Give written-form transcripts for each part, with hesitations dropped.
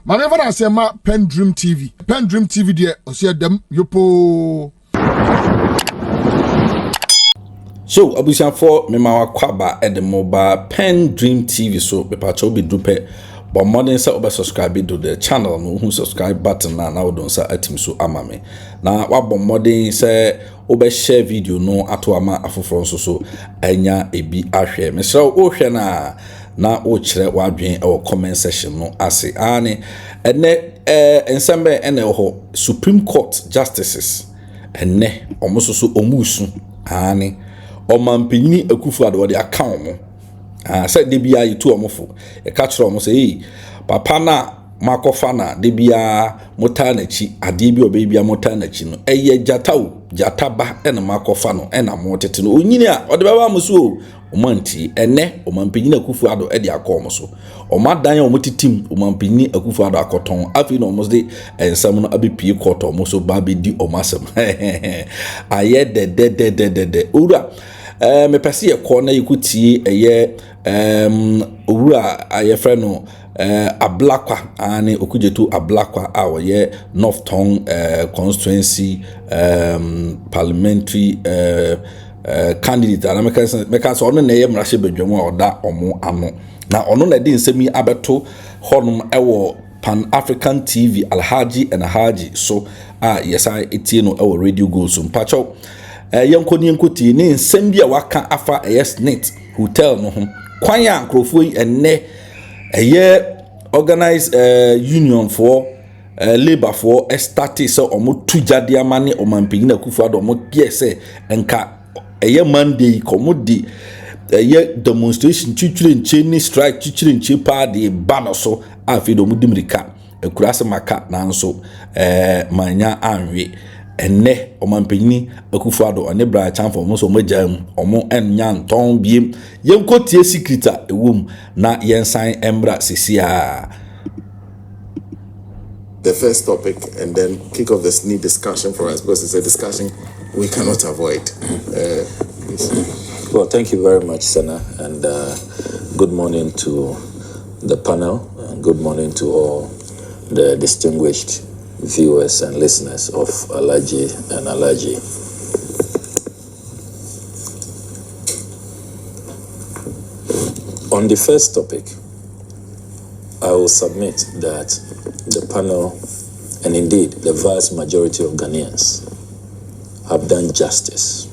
Maneva na sema PENDREAM TV. PENDREAM TV de osia dem yopo. So abusia for me ma kwaba at the mobile PENDREAM TV so be pa cho be dupe but modern say oba subscribe to the channel no who subscribe button na don sa atim so ama me na wa bo modern say oba share video no ato ama afoforo so anya ebi ahwe me so o hwe na o kire wadwen e comment section no ase ane ene ensemble ene ho Supreme Court justices ene omososo omusu ane omampini Akufo-Addo de account mo said de bia yitu omofo e ka kire omo say papa na makofa na de bia mota na chi ade bi obe bia mota na chi no eye jataba ena makofa no ena motete no onyini a ode baba muso omanti ene omampini Akufo-Addo e de akom so omadan omotitim omampini Akufo-Addo akoton afi no omo de ensam no abepie koto omo so ba be di omasem aye de ura me pese ye ko na yikuti eye owura aye frɛ no Ablakwa ane okujetu Ablakwa a woye North Tongue constituency parliamentary candidate ana meka so ono na ye mrahye badwam a oda omo ano na ono na di nsemi abeto honum ewo Pan African TV Alhaji and Haji so yesa etie no ewo radio go so mpacho yankoti ne nsem bia waka afa SNET hotel no ho kwan ya nkrofo enne organized union for labor for start so omo tujade amane omampini Akufo-Addo omo piese enka Monday komodi demonstration chichire nche ni strike chichire nche pa de banner so afi do mudimirika ekurase maka na nso manya anwe enne omampini Akufo-Addo ane bra chanfo omo so magam omo enya nton biem yenkotie secreta ewom na yensan embra sisia. The first topic and then kick off this neat discussion for us because it's a discussion we cannot avoid. Well, thank you very much, Senna, and good morning to the panel, and good morning to all the distinguished viewers and listeners of Alaji and Alaji. On the first topic, I will submit that the panel, and indeed the vast majority of Ghanaians, have done justice.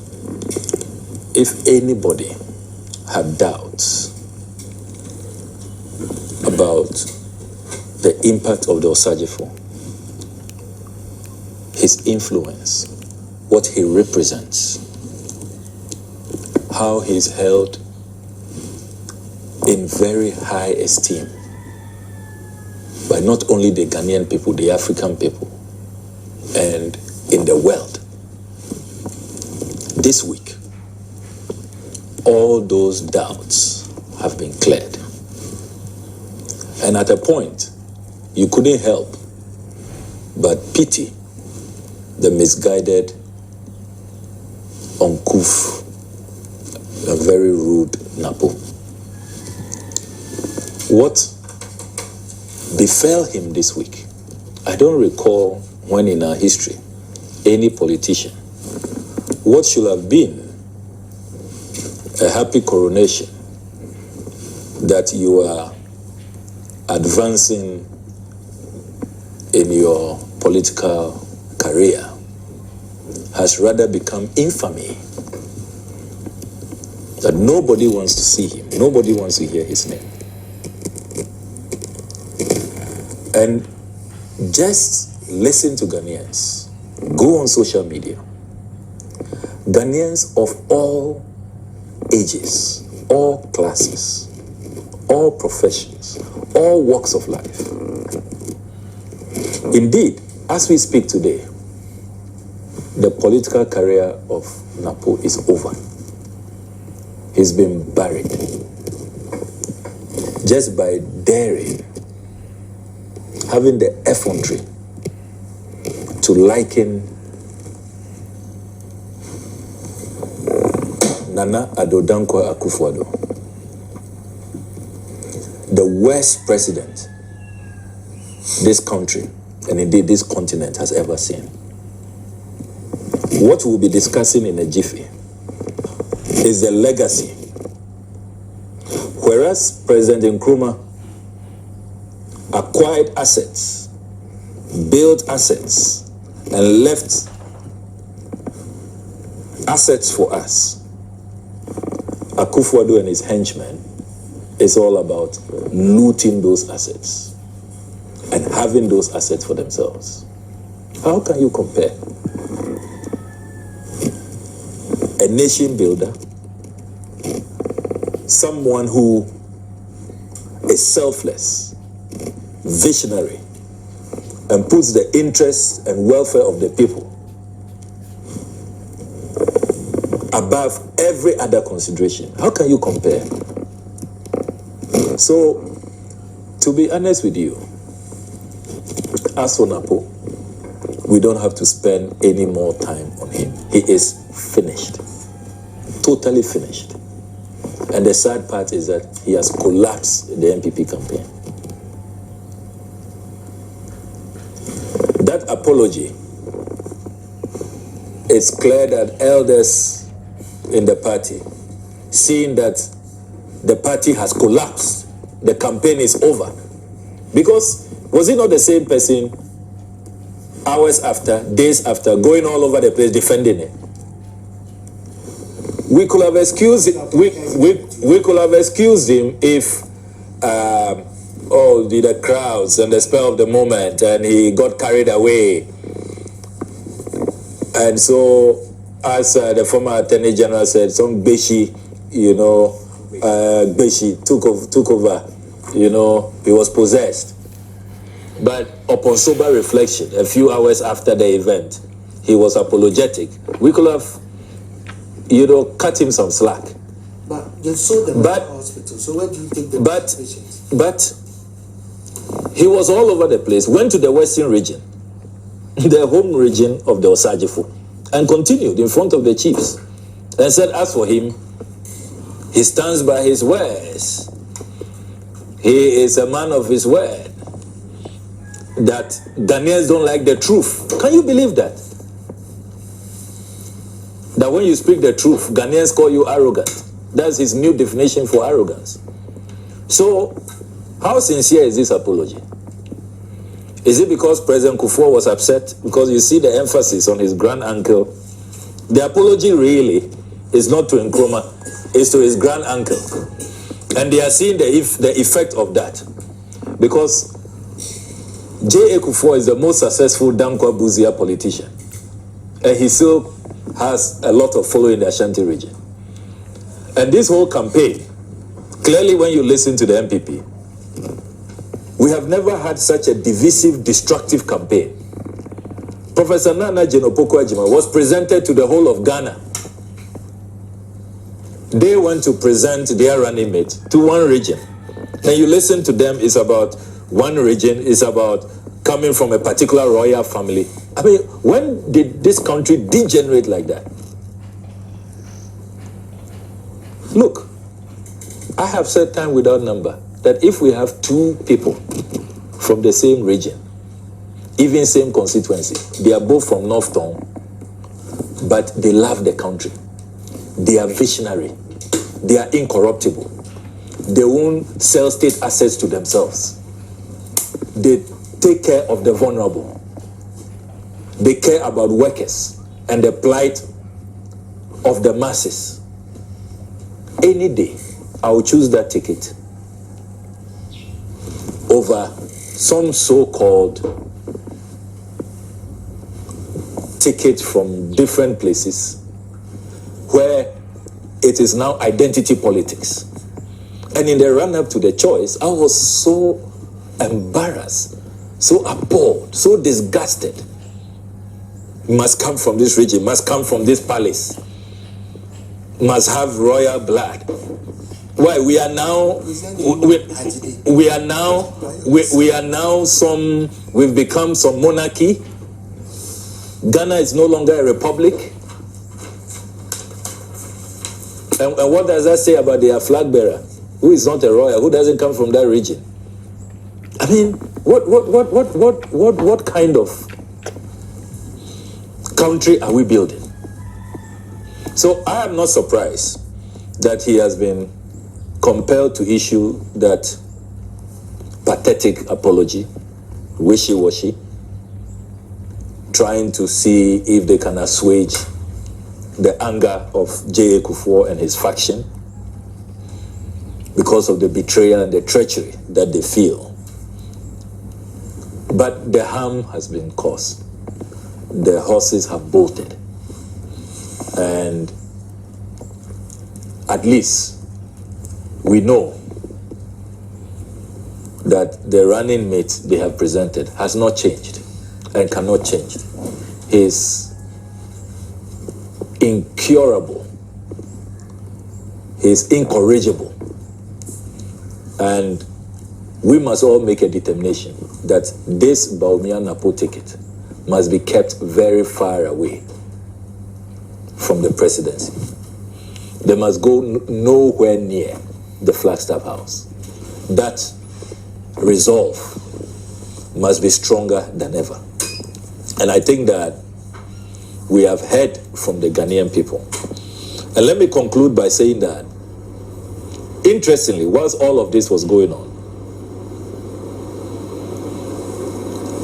If anybody had doubts about the impact of the Osajifo, his influence, what he represents, how he's held in very high esteem by not only the Ghanaian people, the African people, and in the world. This week, all those doubts have been cleared. And at a point, you couldn't help but pity the misguided, uncouth, a very rude NAPO. What befell him this week, I don't recall when in our history, any politician, what should have been a happy coronation that you are advancing in your political career has rather become infamy. That nobody wants to see him, nobody wants to hear his name. And just listen to Ghanaians. Go on social media. Ghanaians of all ages, all classes, all professions, all walks of life. Indeed, as we speak today, the political career of NAPO is over. He's been buried just by daring, having the effrontery to liken Nana Addo Dankwa Akufo-Addo, the worst president this country, and indeed this continent, has ever seen. What we'll be discussing in a jiffy is the legacy. Whereas President Nkrumah acquired assets, built assets, and left assets for us, Akufo-Addo and his henchmen is all about looting those assets and having those assets for themselves. How can you compare a nation builder, someone who is selfless, visionary, and puts the interests and welfare of the people above every other consideration? How can you compare? So, to be honest with you, as for NAPO, we don't have to spend any more time on him. He is finished. Totally finished. And the sad part is that he has collapsed the NPP campaign. That apology, it's clear that elders in the party, seeing that the party has collapsed, the campaign is over. Because was it not the same person hours after, days after, going all over the place defending it? We could have excused it. We could have excused him if the crowds and the spell of the moment, and he got carried away. And so, as the former Attorney General said, some Beshi, Beshi took over. He was possessed. But upon sober reflection, a few hours after the event, he was apologetic. We could have, cut him some slack. But you saw them at the hospital, so where do you take the patients? But he was all over the place, went to the western region, the home region of the Osagifo, and continued in front of the chiefs, and said, as for him, he stands by his words. He is a man of his word. That Ghanaians don't like the truth. Can you believe that? That when you speak the truth, Ghanaians call you arrogant. That's his new definition for arrogance. So, how sincere is this apology? Is it because President Kufuor was upset? Because you see the emphasis on his grand uncle. The apology really is not to Nkrumah, it's to his grand uncle. And they are seeing the effect of that. Because J.A. Kufuor is the most successful Dankwa Buzia politician. And he still has a lot of following in the Ashanti region. And this whole campaign, clearly when you listen to the MPP, we have never had such a divisive, destructive campaign. Professor Nana Jenopoko Ajima was presented to the whole of Ghana. They went to present their running mate to one region. And you listen to them, it's about one region, it's about coming from a particular royal family. I mean, when did this country degenerate like that? Look, I have said time without number that if we have two people from the same region, even same constituency, they are both from North Town, but they love the country. They are visionary. They are incorruptible. They won't sell state assets to themselves. They take care of the vulnerable. They care about workers and the plight of the masses. Any day, I will choose that ticket over some so-called ticket from different places where it is now identity politics. And in the run-up to the choice, I was so embarrassed, so appalled, so disgusted. Must come from this region, must come from this palace, must have royal blood. Why? We are now we've become some monarchy. Ghana is no longer a republic. And what does that say about their flag bearer, who is not a royal, who doesn't come from that region? I mean, What kind of country are we building? So I am not surprised that he has been compelled to issue that pathetic apology, wishy-washy, trying to see if they can assuage the anger of J.A. Kufuor and his faction because of the betrayal and the treachery that they feel. But the harm has been caused. The horses have bolted. And at least we know that the running mate they have presented has not changed and cannot change. He is incurable. He is incorrigible. And we must all make a determination that this Bawumia NAPO ticket must be kept very far away from the presidency. They must go nowhere near the Flagstaff House. That resolve must be stronger than ever. And I think that we have heard from the Ghanaian people. And let me conclude by saying that, interestingly, whilst all of this was going on,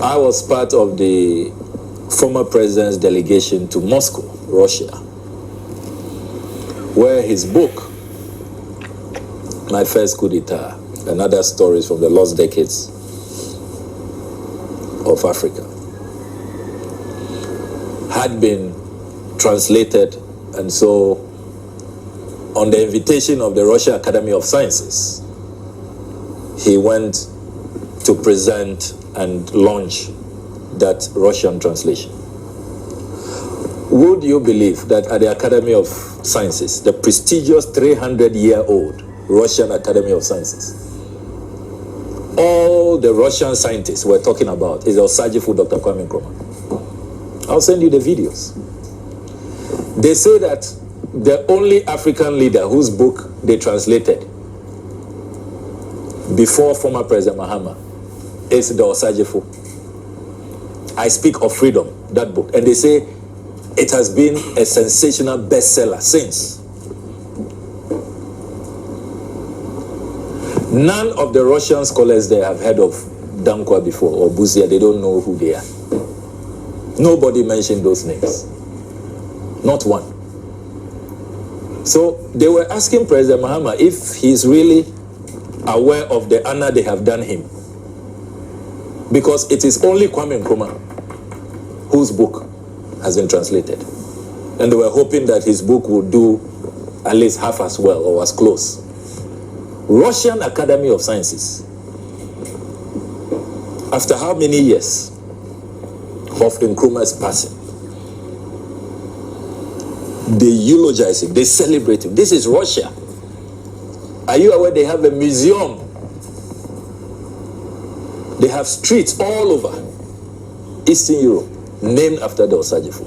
I was part of the former president's delegation to Moscow, Russia, where his book, My First Coup d'etat, and other stories from the lost decades of Africa, had been translated. And so, on the invitation of the Russian Academy of Sciences, he went to present and launch that Russian translation. Would you believe that at the Academy of Sciences, the prestigious 300-year-old Russian Academy of Sciences, all the Russian scientists were talking about is the Osagyefo Dr. Kwame Nkrumah? I'll send you the videos. They say that the only African leader whose book they translated before former President Mahama is the Osagyefo. I Speak of Freedom, that book. And they say it has been a sensational bestseller since. None of the Russian scholars there have heard of Dankwa before, or Buzia. They don't know who they are. Nobody mentioned those names. Not one. So they were asking President Mahama if he's really aware of the honor they have done him. Because it is only Kwame Nkrumah whose book has been translated. And they were hoping that his book would do at least half as well or as close. Russian Academy of Sciences, after how many years of Nkrumah's passing, they eulogize him, they celebrate him. This is Russia. Are you aware they have a museum? They have streets all over Eastern Europe named after the Osagyefo.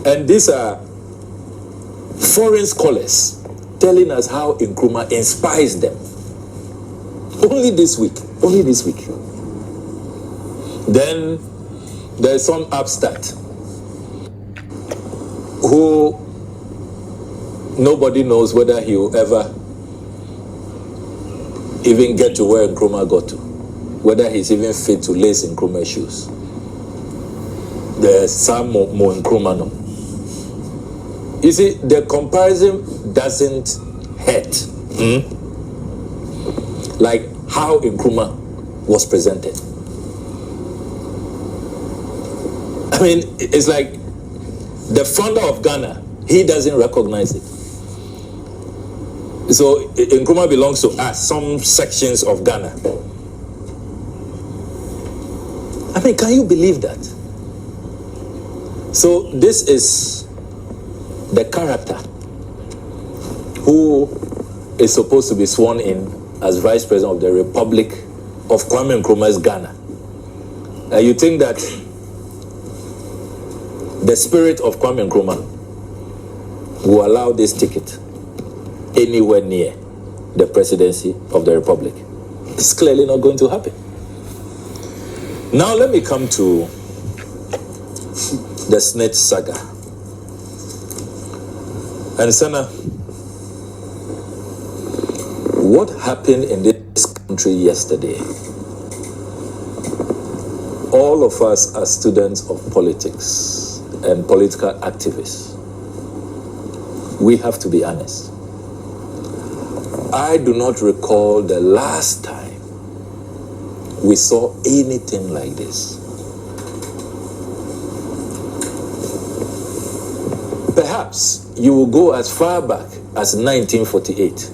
And these are foreign scholars telling us how Nkrumah inspires them. Only this week. Then there's some upstart who nobody knows whether he will ever even get to where Nkrumah got to, whether he's even fit to lace Nkrumah's shoes. There's some more Nkrumah no. You see, the comparison doesn't hurt. Like how Nkrumah was presented. I mean, it's like the founder of Ghana, he doesn't recognize it. So Nkrumah belongs to us, some sections of Ghana. I mean, can you believe that? So this is the character who is supposed to be sworn in as Vice President of the Republic of Kwame Nkrumah's Ghana. You think that the spirit of Kwame Nkrumah will allow this ticket anywhere near the presidency of the Republic? It's clearly not going to happen. Now let me come to the snitch saga. And Sana, what happened in this country yesterday? All of us are students of politics and political activists. We have to be honest. I do not recall the last time we saw anything like this. Perhaps you will go as far back as 1948.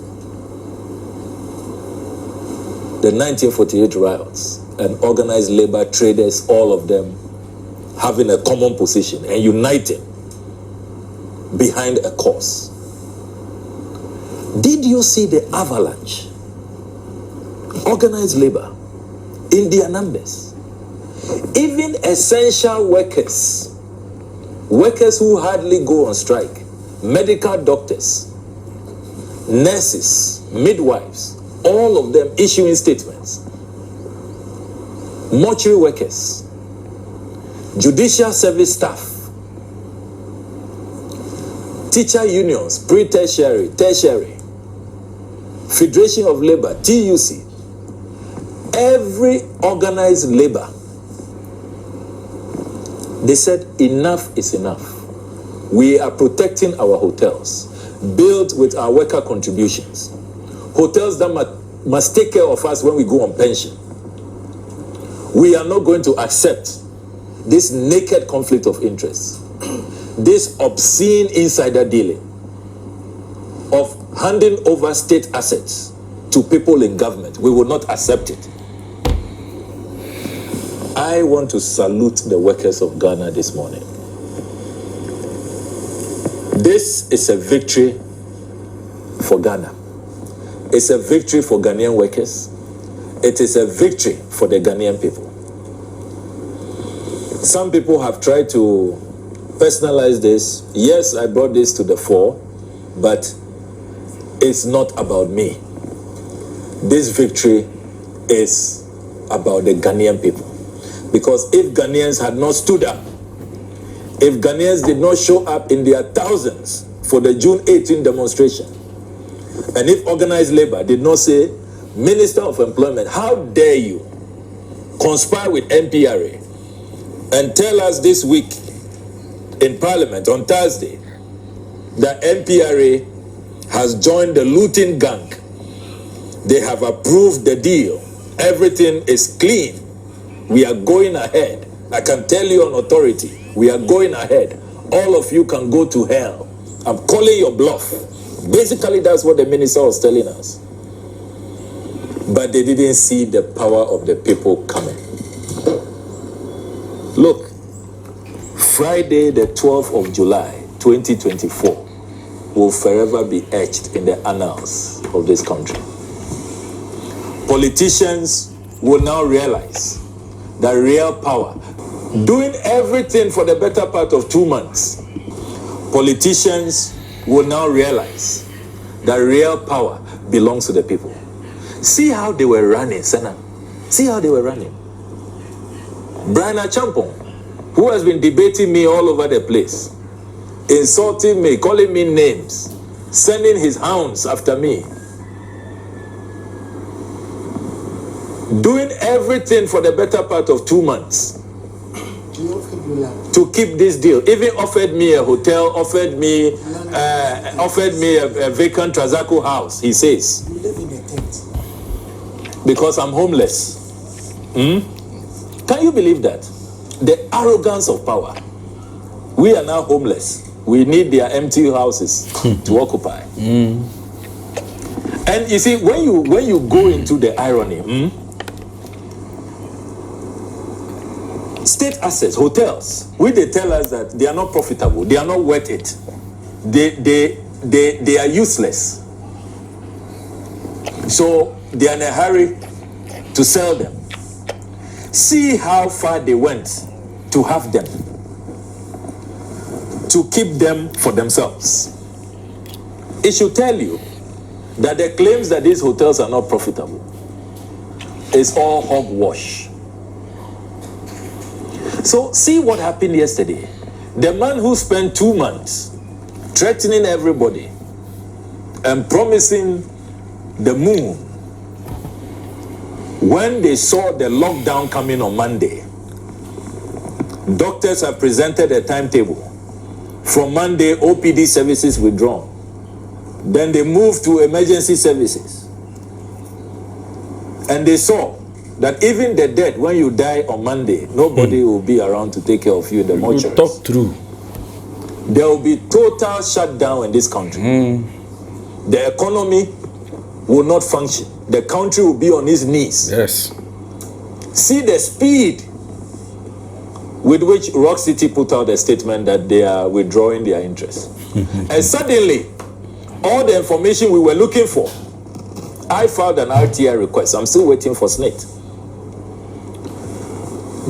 The 1948 riots and organized labor traders, all of them having a common position and uniting behind a cause. Did you see the avalanche? Organized labor in their numbers. Even essential workers, workers who hardly go on strike, medical doctors, nurses, midwives, all of them issuing statements. Mortuary workers, judicial service staff, teacher unions, pre-tertiary, tertiary, Federation of Labor, TUC, every organized labor, they said enough is enough. We are protecting our hotels, built with our worker contributions. Hotels that must take care of us when we go on pension. We are not going to accept this naked conflict of interest, this obscene insider dealing of handing over state assets to people in government. We will not accept it. I want to salute the workers of Ghana this morning. This is a victory for Ghana. It's a victory for Ghanaian workers. It is a victory for the Ghanaian people. Some people have tried to personalize this. Yes, I brought this to the fore, but it's not about me. This victory is about the Ghanaian people. Because if Ghanaians had not stood up, if Ghanaians did not show up in their thousands for the June 18 demonstration, and if organized labor did not say, Minister of Employment, how dare you conspire with NPRA and tell us this week in Parliament on Thursday that NPRA has joined the looting gang. They have approved the deal. Everything is clean. We are going ahead. I can tell you on authority, we are going ahead. All of you can go to hell. I'm calling your bluff. Basically, that's what the minister was telling us. But they didn't see the power of the people coming. Look, Friday, the 12th of July, 2024, will forever be etched in the annals of this country. Politicians will now realize that real power, doing everything for the better part of 2 months, politicians will now realize that real power belongs to the people. See how they were running, Senna. See how they were running. Brian Achampong, who has been debating me all over the place, insulting me, calling me names, sending his hounds after me, doing everything for the better part of 2 months to keep this deal. Even offered me a hotel, offered me a vacant Trazaco house, he says. You live in a tent. Because I'm homeless. Can you believe that? The arrogance of power. We are now homeless. We need their empty houses to occupy. And you see, when you go into the irony, state assets, hotels, when they tell us that they are not profitable, they are not worth it, they are useless. So they are in a hurry to sell them. See how far they went to have them, to keep them for themselves. It should tell you that the claims that these hotels are not profitable is all hogwash. So see what happened yesterday. The man who spent 2 months threatening everybody and promising the moon, when they saw the lockdown coming on Monday, doctors have presented a timetable. From Monday, OPD services withdrawn. Then they moved to emergency services. And they saw that even the dead, when you die on Monday, nobody will be around to take care of you in the mortuary. Talk through. There will be total shutdown in this country. The economy will not function. The country will be on its knees. Yes. See the speed with which Rock City put out a statement that they are withdrawing their interest. And suddenly, all the information we were looking for, I filed an RTI request. I'm still waiting for SNIT.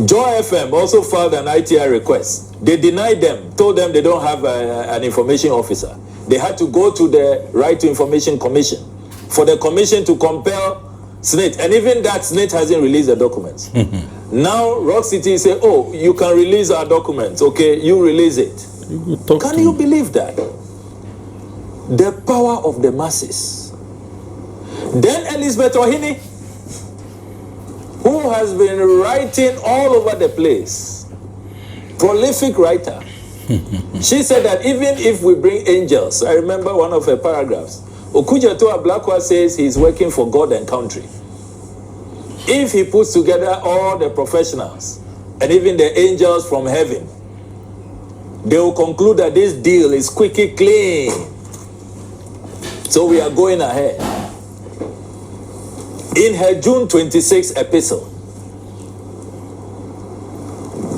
Joy FM also filed an RTI request. They denied them, told them they don't have an information officer. They had to go to the Right to Information Commission for the commission to compel SNIT. And even that, SNIT hasn't released the documents. Now, Rock City say, oh, you can release our documents. Okay, you release it. Can you believe that? The power of the masses. Then Elizabeth Ohini, who has been writing all over the place, prolific writer. She said that even if we bring angels, I remember one of her paragraphs, Okujato Ablakwa says he's working for God and country. If he puts together all the professionals and even the angels from heaven, they will conclude that this deal is quickly clean. So we are going ahead. In her June 26 epistle,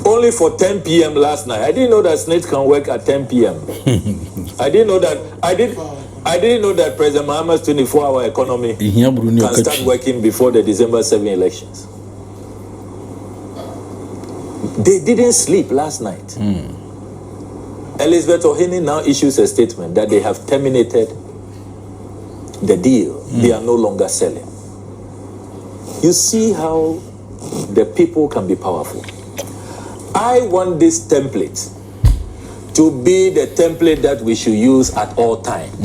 only for 10 p.m. last night. I didn't know that SNIT can work at 10 p.m. I didn't know that. I didn't know that President Mahama's 24-hour economy can start working before the December 7 elections. They didn't sleep last night. Elizabeth Ohini now issues a statement that they have terminated the deal. They are no longer selling. You see how the people can be powerful. I want this template to be the template that we should use at all times.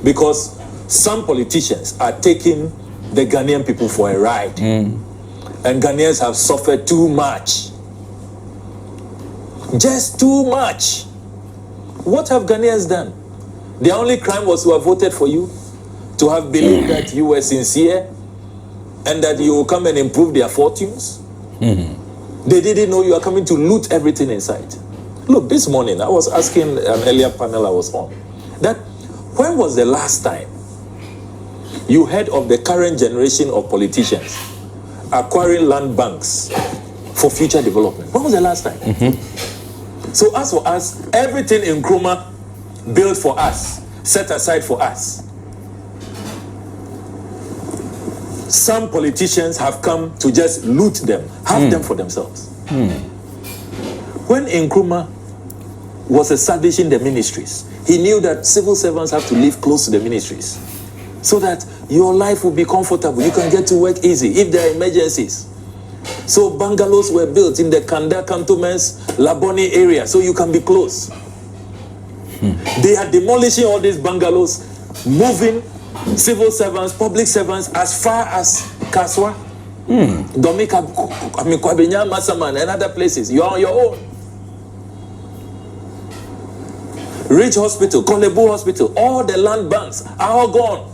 Because some politicians are taking the Ghanaian people for a ride. And Ghanaians have suffered too much. Just too much. What have Ghanaians done? Their only crime was to have voted for you, to have believed that you were sincere, and that you will come and improve their fortunes. They didn't know you are coming to loot everything inside. Look, this morning I was asking an earlier panel I was on, that when was the last time you heard of the current generation of politicians acquiring land banks for future development? When was the last time? So as for us, everything in Nkrumah built for us, set aside for us. Some politicians have come to just loot them, have them for themselves. When Nkrumah was establishing the ministries, he knew that civil servants have to live close to the ministries so that your life will be comfortable. You can get to work easy if there are emergencies. So bungalows were built in the Kanda cantonments, Labone area, so you can be close. They are demolishing all these bungalows, moving civil servants, public servants as far as Kaswa, Domika, Kwabenya, Masaman, and other places. You are on your own. Rich Hospital, Kolebu Hospital, all the land banks are all gone.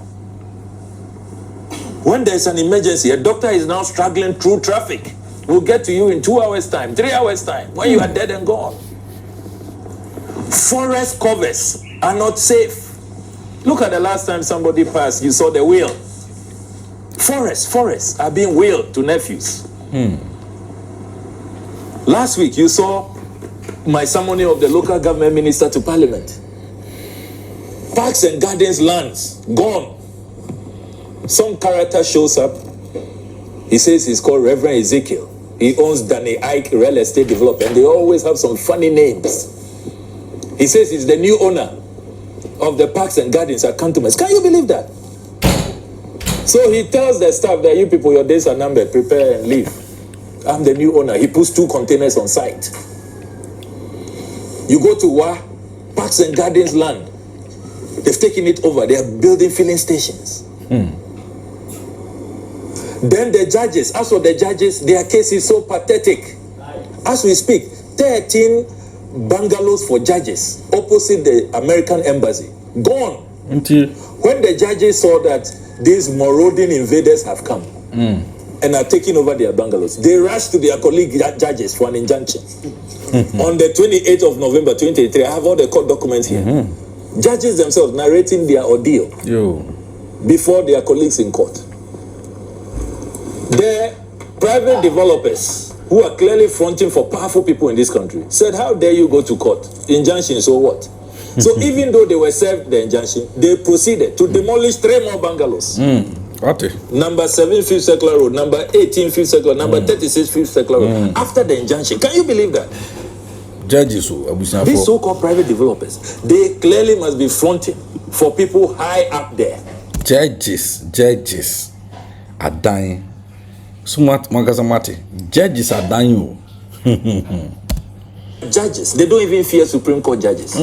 When there's an emergency, a doctor is now struggling through traffic. We'll get to you in 2 hours' time, 3 hours' time, when you are dead and gone. Forest covers are not safe. Look at the last time somebody passed, you saw the wheel. Forests are being wheeled to nephews. Last week, you saw my summoning of the local government minister to parliament. Parks and gardens lands, gone. Some character shows up. He says he's called Reverend Ezekiel. He owns Danny Ike Real Estate Development. They always have some funny names. He says he's the new owner of the parks and gardens at cantonments. Can you believe that? So he tells the staff that you people, your days are numbered, prepare and leave. I'm the new owner. He puts 2 containers on site. You go to Wa, Parks and Gardens land. They've taken it over. They are building filling stations. Then the judges, as for the judges, their case is so pathetic. As we speak, 13 bungalows for judges opposite the American embassy. Gone. When the judges saw that these marauding invaders have come and are taking over their bungalows, they rushed to their colleague judges for an injunction. On the 28th of November 2023, I have all the court documents here. Judges themselves narrating their ordeal before their colleagues in court. The private developers who are clearly fronting for powerful people in this country said, how dare you go to court? Injunction, so what? So even though they were served the injunction, they proceeded to demolish 3 more bungalows. Number 7 5th Circular Road, number 18 5th Circular, number 36 5th Circular Road. After the injunction, can you believe that? Judges, these so-called private developers, they clearly must be fronting for people high up there. Judges are dying. Judges are dying. Judges, they don't even fear Supreme Court judges.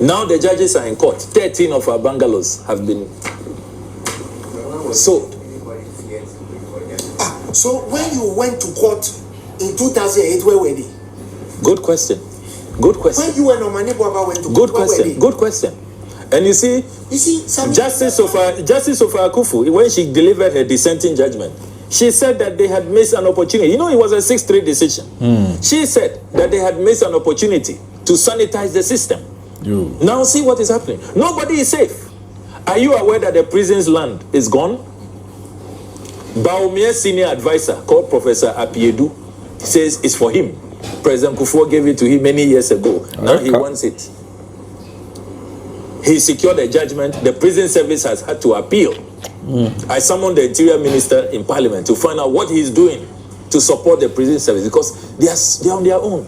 Now the judges are in court. 13 of our bungalows have been sold. So when you went to court in 2008, where were they? Good question. Good question. When you and Omani Baba went to court, good question. Good question. And you see, Justice of Akufu, when she delivered her dissenting judgment, she said that they had missed an opportunity. You know, it was a 6-3 decision. She said that they had missed an opportunity to sanitize the system. Now see what is happening. Nobody is safe. Are you aware that the prison's land is gone? Baumier's senior advisor, called Professor Apiedu, says it's for him. President Kufuor gave it to him many years ago. Now he wants it. He secured a judgment. The prison service has had to appeal. I summoned the interior minister in parliament to find out what he's doing to support the prison service, because they're on their own.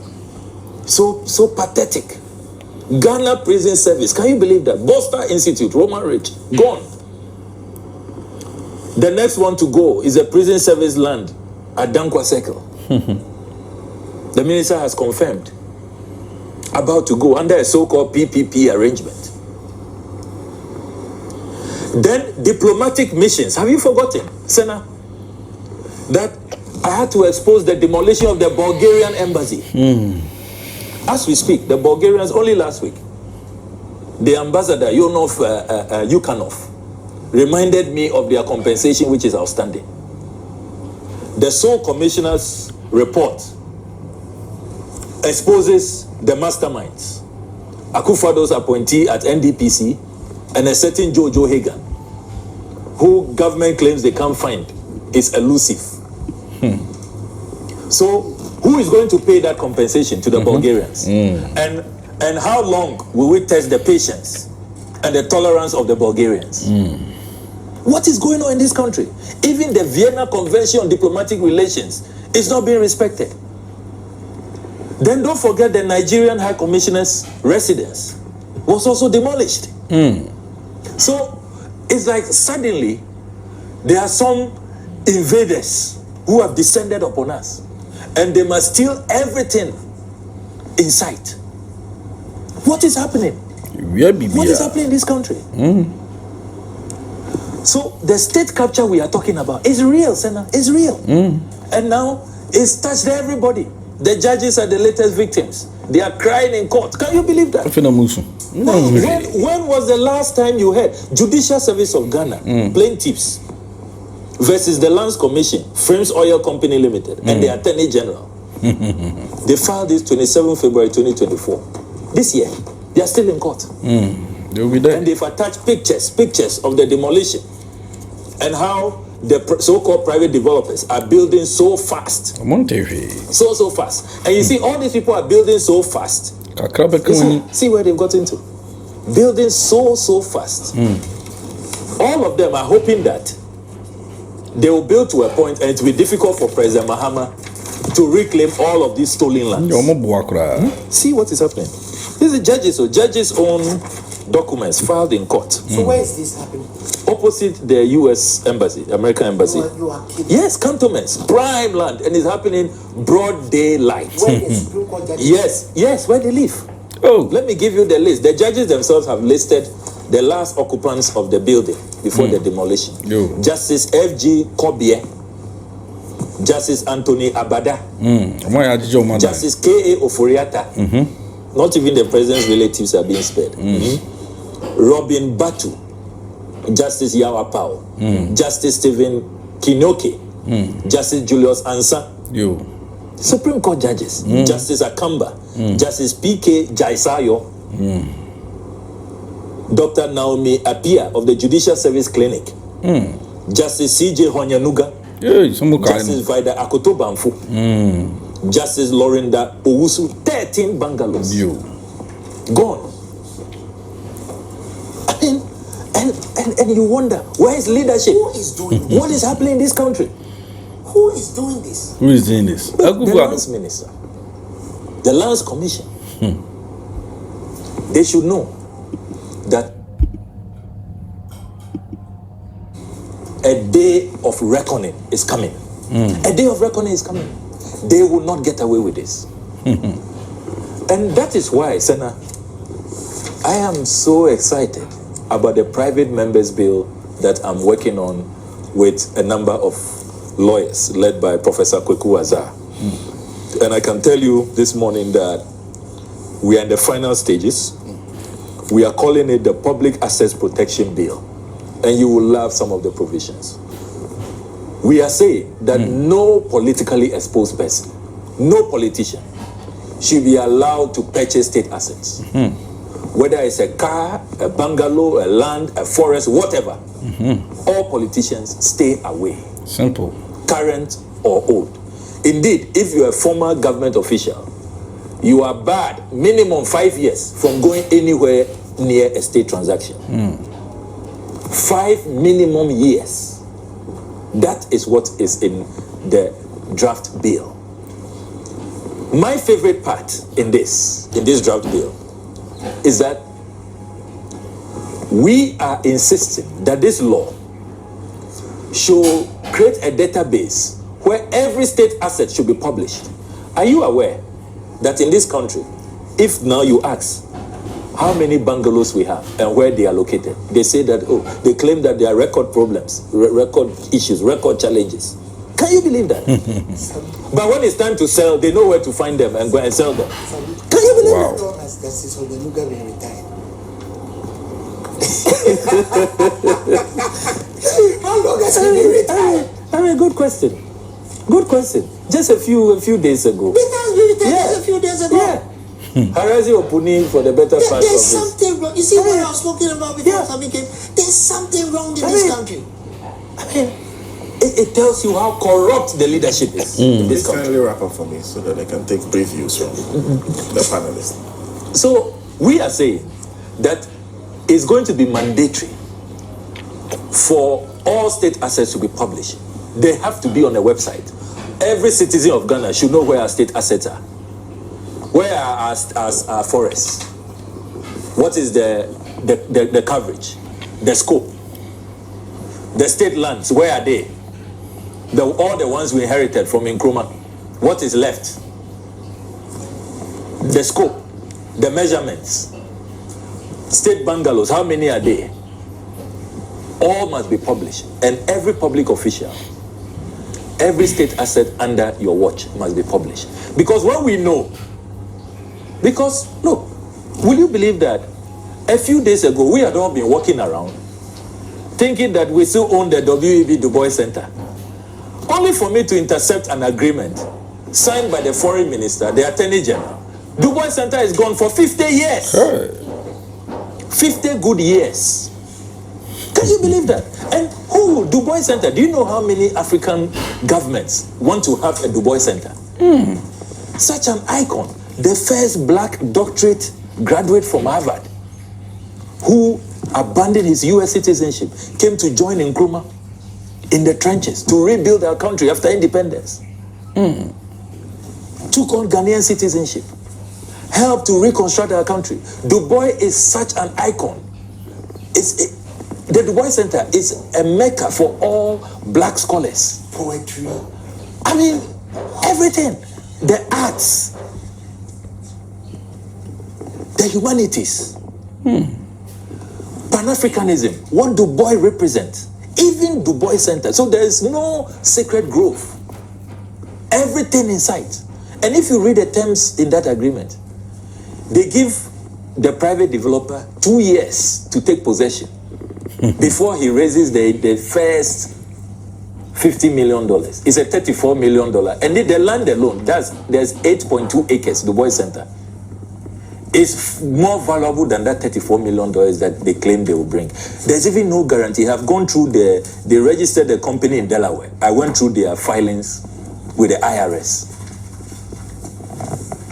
So pathetic. Ghana prison service, can you believe that? Boster Institute, Roman Ridge, gone. The next one to go is a prison service land at Dankwa Circle. The minister has confirmed, about to go under a so-called PPP arrangement. Then diplomatic missions. Have you forgotten, Senna, that I had to expose the demolition of the Bulgarian embassy? As we speak, the Bulgarians, only last week, the ambassador, Yukanov, reminded me of their compensation, which is outstanding. The sole commissioner's report exposes the masterminds, Akufo-Addo's appointee at NDPC, and a certain Jojo Hagan, who government claims they can't find, is elusive. So, who is going to pay that compensation to the Bulgarians? And how long will we test the patience and the tolerance of the Bulgarians? What is going on in this country? Even the Vienna Convention on Diplomatic Relations is not being respected. Then don't forget the Nigerian High Commissioner's residence was also demolished. So it's like suddenly there are some invaders who have descended upon us, and they must steal everything in sight. What is happening? What is happening in this country? So the state capture we are talking about is real, Senna. It's real. And now it's touched everybody. The judges are the latest victims. They are crying in court. Can you believe that? When was the last time you heard Judicial Service of Ghana plaintiffs versus the Lands Commission, Frames Oil Company Limited, and the Attorney General? They filed this 27 February 2024. This year, they are still in court. They'll be there. And they've attached pictures of the demolition and how the so-called private developers are building so fast. So fast. And you see, all these people are building so fast. See where they've got into. Building so fast. All of them are hoping that they will build to a point, and it will be difficult for President Mahama to reclaim all of these stolen lands. See what is happening. This is judges' own documents filed in court. So where is this happening? opposite the U.S. embassy, American embassy. You are kidding. Yes, cantonments, prime land, and it's happening broad daylight. Where the Supreme Court judges? Yes, where they live. Oh, Let me give you the list. The judges themselves have listed the last occupants of the building before the demolition. Yo. Justice F.G. Kobie, Justice Anthony Abada, Justice K.A. Oforiata. Not even the president's relatives are being spared. Robin Batu, Justice Yawa Pao, Justice Stephen Kinoke, Justice Julius Ansa, Yo. Supreme Court judges, Justice Akamba, Justice P.K. Jaisayo, Dr. Naomi Apia of the Judicial Service Clinic, Justice C.J. Honyanuga, Justice Vida Akoto Bamfu, Justice Lorinda Owusu, 13 bungalows. Yo. Gone. I mean, and you wonder, where is leadership? Who is doing this? What is happening in this country? Who is doing this? Who is doing this? The Lands Minister, the Lands Commission. They should know that a day of reckoning is coming. A day of reckoning is coming. They will not get away with this. And that is why, Senna, I am so excited about the private members bill that I'm working on with a number of lawyers led by Professor Kweku Azar. And I can tell you this morning that we are in the final stages. We are calling it the Public Assets Protection Bill. And you will love some of the provisions. We are saying that no politically exposed person, no politician, should be allowed to purchase state assets. Whether it's a car, a bungalow, a land, a forest, whatever. All politicians stay away. Simple. Current or old. Indeed, if you're a former government official, you are barred minimum 5 years from going anywhere near a state transaction. 5 minimum years. That is what is in the draft bill. My favorite part in this draft bill is that we are insisting that this law should create a database where every state asset should be published. Are you aware that in this country, if now you ask how many bungalows we have and where they are located, they say that, they claim that there are record problems, record issues, record challenges. Can you believe that? But when it's time to sell, they know where to find them and go and sell them. Can you believe that? How long has Justice Honyanuga been retired? How long has he been retired? I mean, good question. Good question. Just a few days ago. He has been retired just a few days ago. Yeah. Harazi Opuni for the better part of There's this. something wrong. You see what I was talking about before Sami came? There's something wrong in this country. I mean, it tells you how corrupt the leadership is in this Please country. kindly wrap up for me so that I can take brief views from the panelists. So we are saying that it's going to be mandatory for all state assets to be published. They have to be on a website. Every citizen of Ghana should know where our state assets are. Where are our forests? What is the coverage, the scope? The state lands, where are they? All the ones we inherited from Nkrumah. What is left? The scope, the measurements. State bungalows, how many are there? All must be published. And every public official, every state asset under your watch must be published. Because when we know, because look, will you believe that a few days ago we had all been walking around thinking that we still own the W.E.B. Du Bois Center, only for me to intercept an agreement signed by the foreign minister, the attorney general. Du Bois Center is gone for 50 years. Hey. 50 good years. Can you believe that? And who? Du Bois Center. Do you know how many African governments want to have a Du Bois Center? Such an icon. The first black doctorate graduate from Harvard who abandoned his US citizenship, came to join Nkrumah in the trenches to rebuild our country after independence. Took on Ghanaian citizenship, helped to reconstruct our country. Du Bois is such an icon. The Du Bois Center is a mecca for all black scholars. Poetry. I mean, everything. The arts, the humanities, Pan-Africanism, what Du Bois represents, even Du Bois Center. So there is no sacred grove. Everything in sight. And if you read the terms in that agreement, they give the private developer 2 years to take possession before he raises the first $50 million. It's a $34 million. And the land alone, there's 8.2 acres, Du Bois Center. It's more valuable than that $34 million that they claim they will bring. There's even no guarantee. I've gone through they registered the company in Delaware. I went through their filings with the IRS.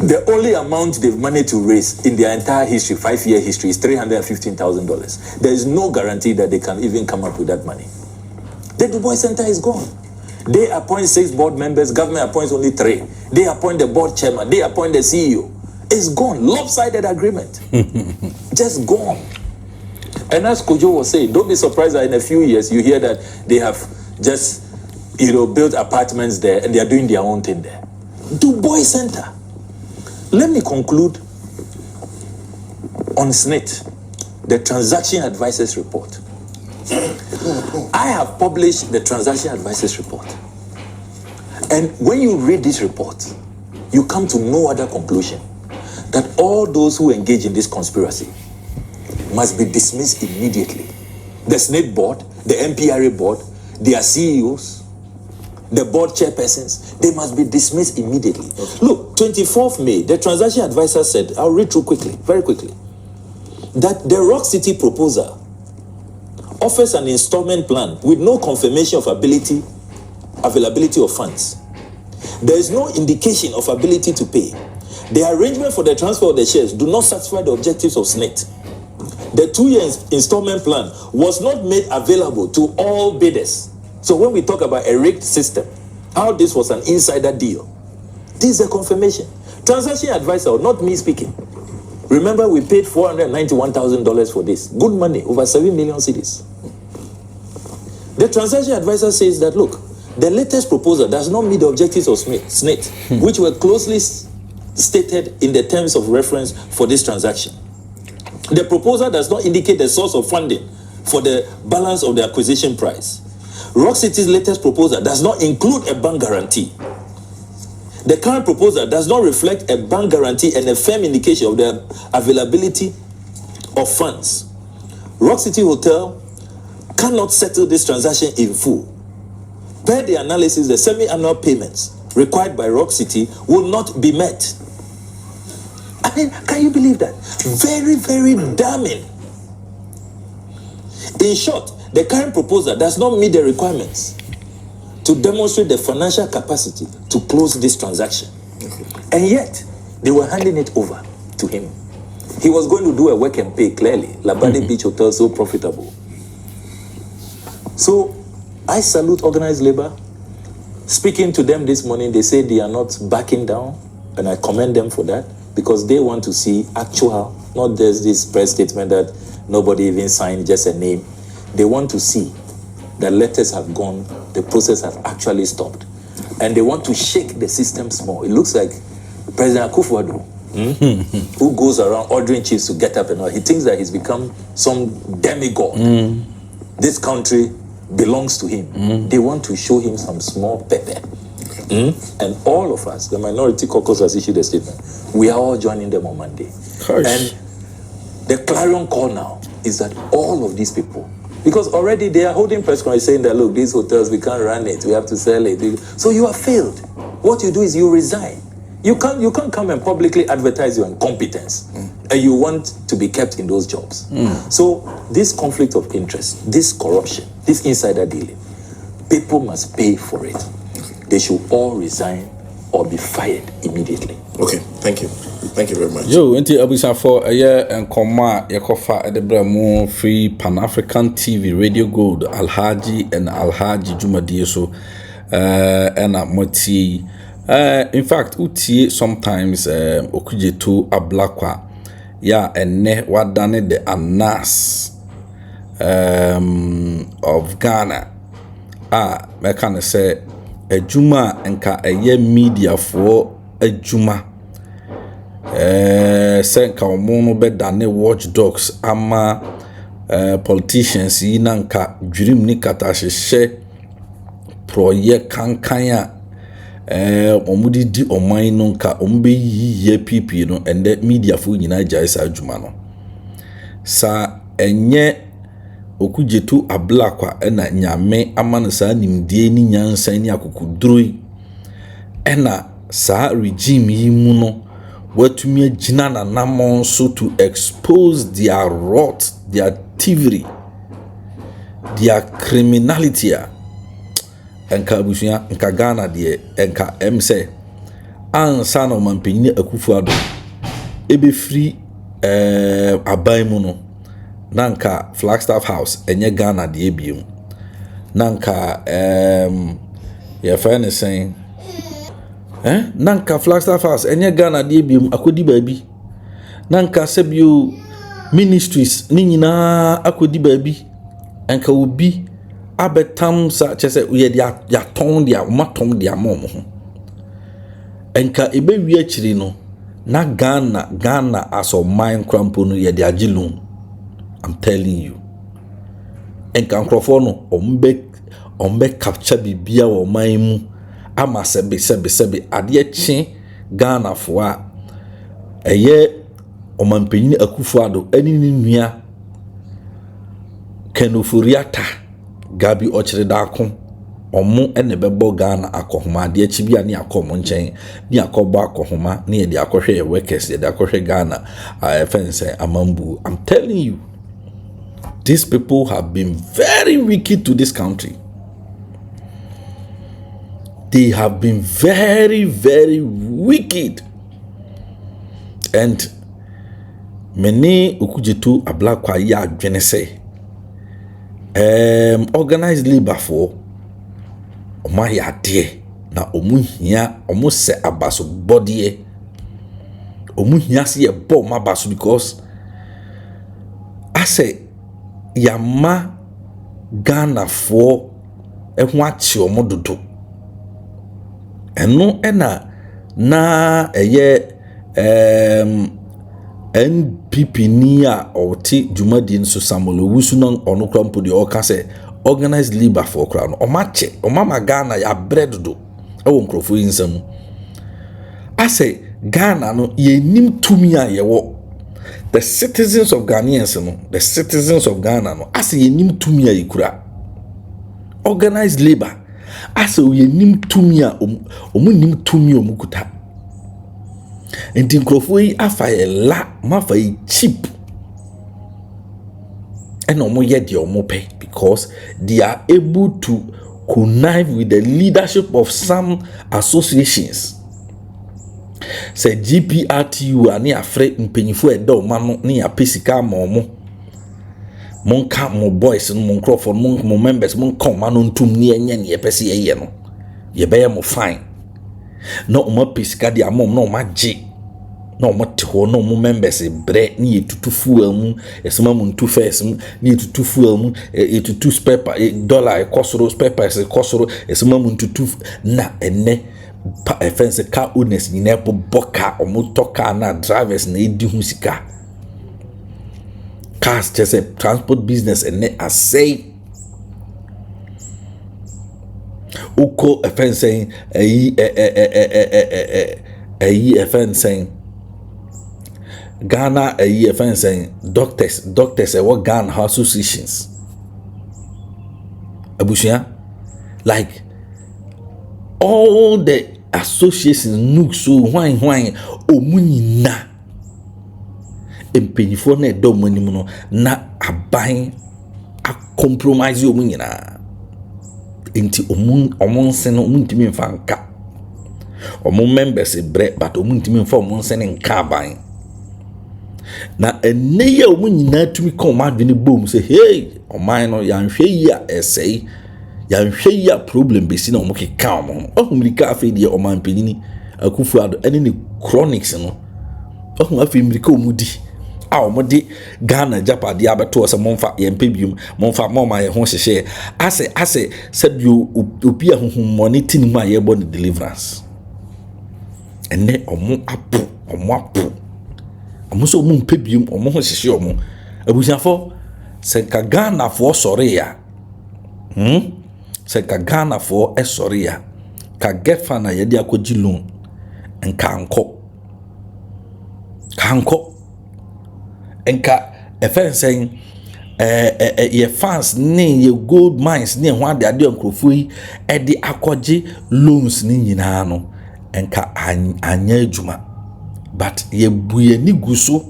The only amount they've managed to raise in their entire history, 5-year history, is $315,000. There is no guarantee that they can even come up with that money. The Du Bois Center is gone. They appoint 6 board members, government appoints only 3. They appoint the board chairman, they appoint the CEO. It's gone. Lopsided agreement. Just gone. And as Kojo was saying, don't be surprised that in a few years you hear that they have just, built apartments there and they are doing their own thing there. Du Bois Center. Let me conclude on SNIT, the Transaction Advisors Report. I have published the Transaction Advisors Report. And when you read this report, you come to no other conclusion that all those who engage in this conspiracy must be dismissed immediately. The SNIT board, the MPRA board, their CEOs, the board chairpersons, they must be dismissed immediately. Okay. Look, 24th May, the transaction advisor said, I'll read through quickly, very quickly, that the Rock City proposal offers an installment plan with no confirmation of availability of funds. There is no indication of ability to pay. The arrangement for the transfer of the shares do not satisfy the objectives of SNIT. The 2-year installment plan was not made available to all bidders. So when we talk about a rigged system, how this was an insider deal, this is a confirmation. Transaction advisor, not me speaking. Remember, we paid $491,000 for this. Good money, over 7 million cedis. The transaction advisor says that, look, the latest proposal does not meet the objectives of SNIT, which were closely stated in the terms of reference for this transaction. The proposal does not indicate the source of funding for the balance of the acquisition price. Rock City's latest proposal does not include a bank guarantee. The current proposal does not reflect a bank guarantee and a firm indication of the availability of funds. Rock City Hotel cannot settle this transaction in full. Per the analysis, the semi-annual payments required by Rock City will not be met. I mean, can you believe that? Very, very damning. In short, the current proposal does not meet the requirements to demonstrate the financial capacity to close this transaction. And yet, they were handing it over to him. He was going to do a work and pay, clearly. Labadi Beach Hotel, so profitable. So, I salute organized labor. Speaking to them this morning, they say they are not backing down, and I commend them for that, because they want to see actual, not just this press statement that nobody even signed, just a name. They want to see that letters have gone, the process has actually stopped. And they want to shake the system small. It looks like President Akufo-Addo, who goes around ordering chiefs to get up and all. He thinks that he's become some demigod. This country belongs to him. They want to show him some small pepper. And all of us, the minority caucus has issued a statement. We are all joining them on Monday. And the clarion call now is that all of these people, because already they are holding press conference saying that, look, these hotels, we can't run it, we have to sell it. So you have failed. What you do is you resign. You can't come and publicly advertise your incompetence and you want to be kept in those jobs. So this conflict of interest, this corruption, this insider dealing, people must pay for it. They should all resign or be fired immediately. Okay, thank you. Thank you very much. Yo, enti abusa for a year and koma yakofa edebramo free Pan-African TV Radio Gold Alhaji and Alhaji Jumadi so and moti in fact uti sometimes okuje to Ablakwa ya ene wadane de anas of Ghana. I can say a Juma and a media for a Juma. Senka omono be dane watchdogs ama politicians yi nanka dwirim ni kata hyehyɛ proye kankanya omudi di oman no nka ombe yiye PP no ende media fo nyina gyae sa adwuma no sa enye okujetu Ablakwa ena nyame amane sa nimdie ni nyansan ni akokuduroi ena sa regime yi mu no watumi agina na namon so to expose their rot, their thievery, their criminality. Enka abusuya enka Ghana de enka say ansa na omanpanyin Akufo-Addo ebe free aban mu no nanka Flagstaff House enye Ghana de ebium nanka ya fane saying nanka Flagstaff House enye Ghana de biom akodi baabi nanka sebio ministries ni nyina akodi baabi enka obi abetam sa chese ye ya ton dia matom dia mom ho enka ebe wi akiri no na Ghana aso mind crampo no ye dia agilum. I'm telling you enka nkrofo no ombe capture bibia wo man mu ama sebe ade chi Ghana fo a eye omanpanyin Akufo-Addo ani ni nua Kenoforiata Gabi Ochredako omo ene bebo Ghana akohoma ade chi bia ne akomo nchen ne akobo akohoma ne de akohwe workers de akohwe Ghana fence amambu. I'm telling you, these people have been very wicked to this country. They have been very, very wicked. And many okujetu Ablakwa ya adwene say organized labor for oma ya de na omu hia omu se abaso body omu hia se ye bo ma baso because I say yama Ghana for ehun achi omo dodo eno ena na eye NPP ni a oti jumadi nso Samuel Owusu no ono krampo de o ka se organized labor for kra no o mache o mama Ghana ya bread do e wo nkrofo yinsam ase Ghana no ye nim tumi a ye wo the citizens of Ghanaians no the citizens of Ghana no ase ye nim tumi a yekura organized labor ase ye nim tumi a omu nim tumi omukuta enti nkrofo yi afa ye la mafa yi cheap and omo ye de omo pay because they are able to connive with the leadership of some associations. Say GPRTU ani afre mpenyifo edo mano ni apesika momo monka mo boys no mo nkrofo mo members mo nka mano ntum ni enye ne yepese ye no ye be mo fine no mo pesika dia mom no ma gi no mo te ho no mo members bre ni etutu fuel mu esema mo ntu first mu ni etutu fuel mu etutu spare dollar ekosoro spare parts ekosoro esema mo ntutu na ene pa fence car owners ni na boka omotoka na drivers na edi hu sika cars just a transport business and I say uko fence fence Ghana fence doctors what Ghana associations abushia like all the associations look so wine omunina empenifo na edo manimu no na aban a compromise omunina enti omunse no omuntimi mfa nka omun members bre but omuntimi mfa omunse ne nka aban na eneye omunina tumi kom adwene bom say hey oman no yanhwe yi a esei yanhwe ya problem besi na omo keka omo ohumrika afi de oman panini Akufo-Addo ene ne chronics no ohum afi mrika omudi a omode Ghana japade abeto se monfa yempe bium monfa moma ye ho hyehye ase said you obi ahunhumoni tinimu a yebo ne deliverance ene omo so omo mpe bium omo ho hyehye omo abusiafo se ka Ghana fo sori ya se ka Ghana fo esori ya ka get fan na yede akogi loan enka kanko enka efen saying ye fans ni ye gold mines ni ho ade nkrofo yi e de akogi loans ni nyina no enka anya adwuma but ye buye ni guso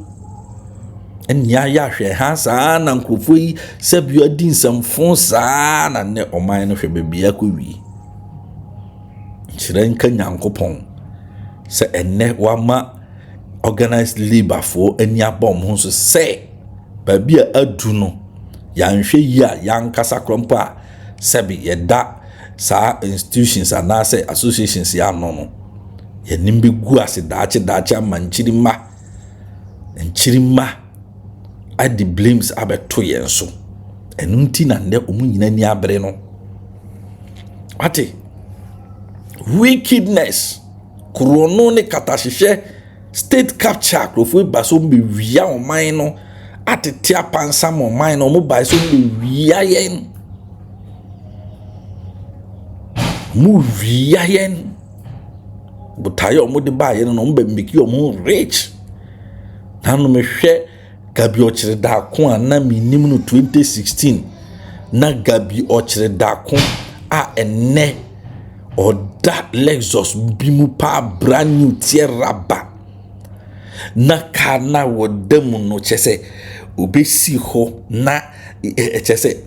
enya ya hwe ha saa na nkrofo yi sabio di nsamfo saa na ne oman no hwe bebia kowi chiran ka nyankopon se enne wama organized labor for eni abom ho so se babia adu no yanhwe yi a yankasa krompo a sebi yeda saa institutions anase associations ya no ye nimbe gu ase daache amanchirima adi blames abeto yenso enunti na nde omu nyina ni abre no ate wickedness krono ne katahihye state capture krofo baso mbewia oman no atetia pansam oman no mo bai so mbewia yen mu wia yen butayo mo de ba yen no mbe mbeki omo rich nanu mehwe gabi ochire da ko ana minim no 2016 na gabi ochire da ko a enne oda Lexus bimu pa brand new tier raba na kana wodemu no chese obesi ho na chese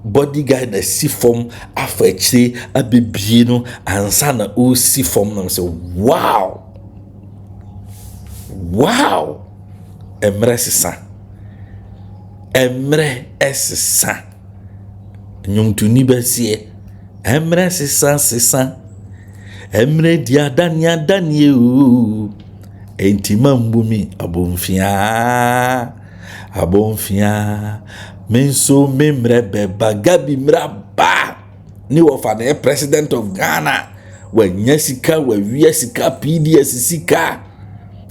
bodyguard na si form afachire abebie no ansa na o si form na say wow emre esisa nyumtuni besie emre sisa emre dia dania o entima mbumi abonfia menso memre beba gabi mraba ni wofa na president of Ghana wa nyasika wa wiasika PDS sika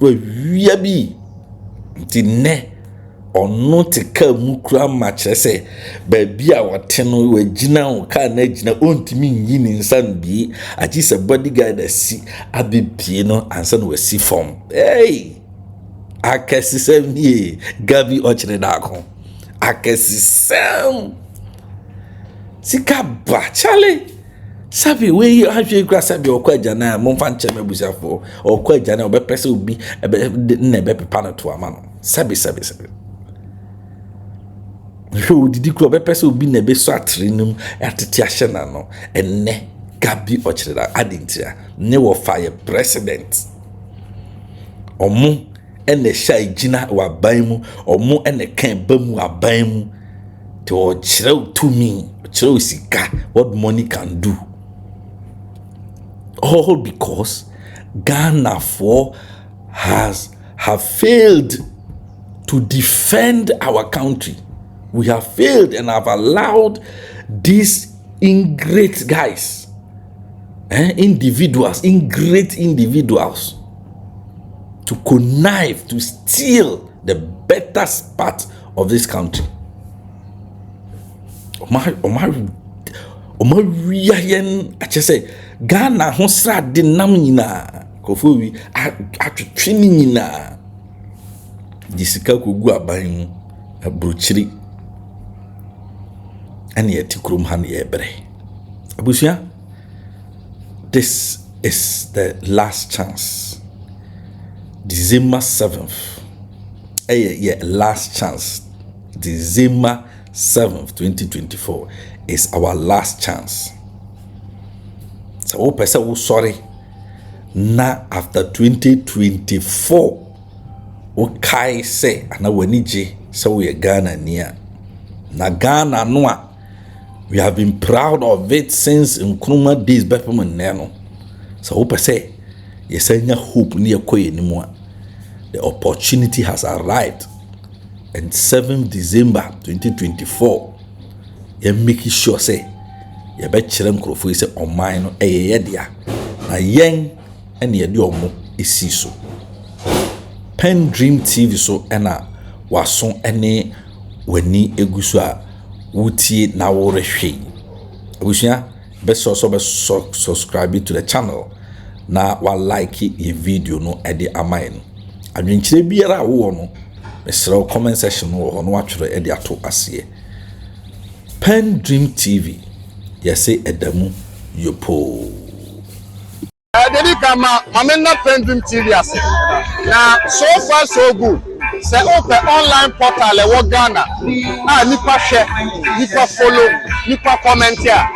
wa wiabi ntine ono te ka mukura machese baby a wate no wagina o ka na gina ontimi nyi ni nsan bi aji se bodyguard asi abebie no ansan wasi form akesisem ni gabi ochire dako akesisem sika ba chale sabi we ahwe kura sabi okwaja na momfa nche mebusafo okwaja na obepese obi na bepepa no to ama no sabi hwe didi kuro bepese obi na be so atrenum atete ahye na no enne gabi ochireda adintia ne wo fire president omu ene sha igina wa banmu omu ene kan bamu abanmu te o chire to me chire sika what money can do, all because Ghana have failed to defend our country. We have failed and have allowed these ingrate guys, ingrate individuals to connive, to steal the better part of this country. Ghana honsra de nam nyina kofowi atwetwe ni nyina disika kogu aban mu abrochiri ani etikrom han yebre abusia. This is the last chance. December 7th last chance. December 7th 2024 is our last chance. So we person sorry na after 2024 we kai say ana wanije so we Ghana near na Ghana noa. We have been proud of it since Nkrumah days Bepman Neno. So we person yesenya hope ni ekoye ni mo. The opportunity has arrived and 7th December 2024 you make sure say you bet children crofo say on mine no eye dia na yen and ye di omo esi so PENDREAM TV so ena wason ene wani eguso a wutie na wo rehwe abusia be so subscribe to the channel na wa like your video no ede amai no adwenkyere biara wo no mesrɛ comment section no no atwere ede ato ase PENDREAM TV yɛsɛ edamu yopo Dedi kama mamena PENDREAM TV ase na so far so good say open online portal e wo Ghana nipa share nipa follow nipa comment here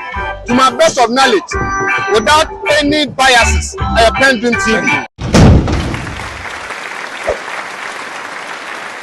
to my best of knowledge without any biases PENDREAM TV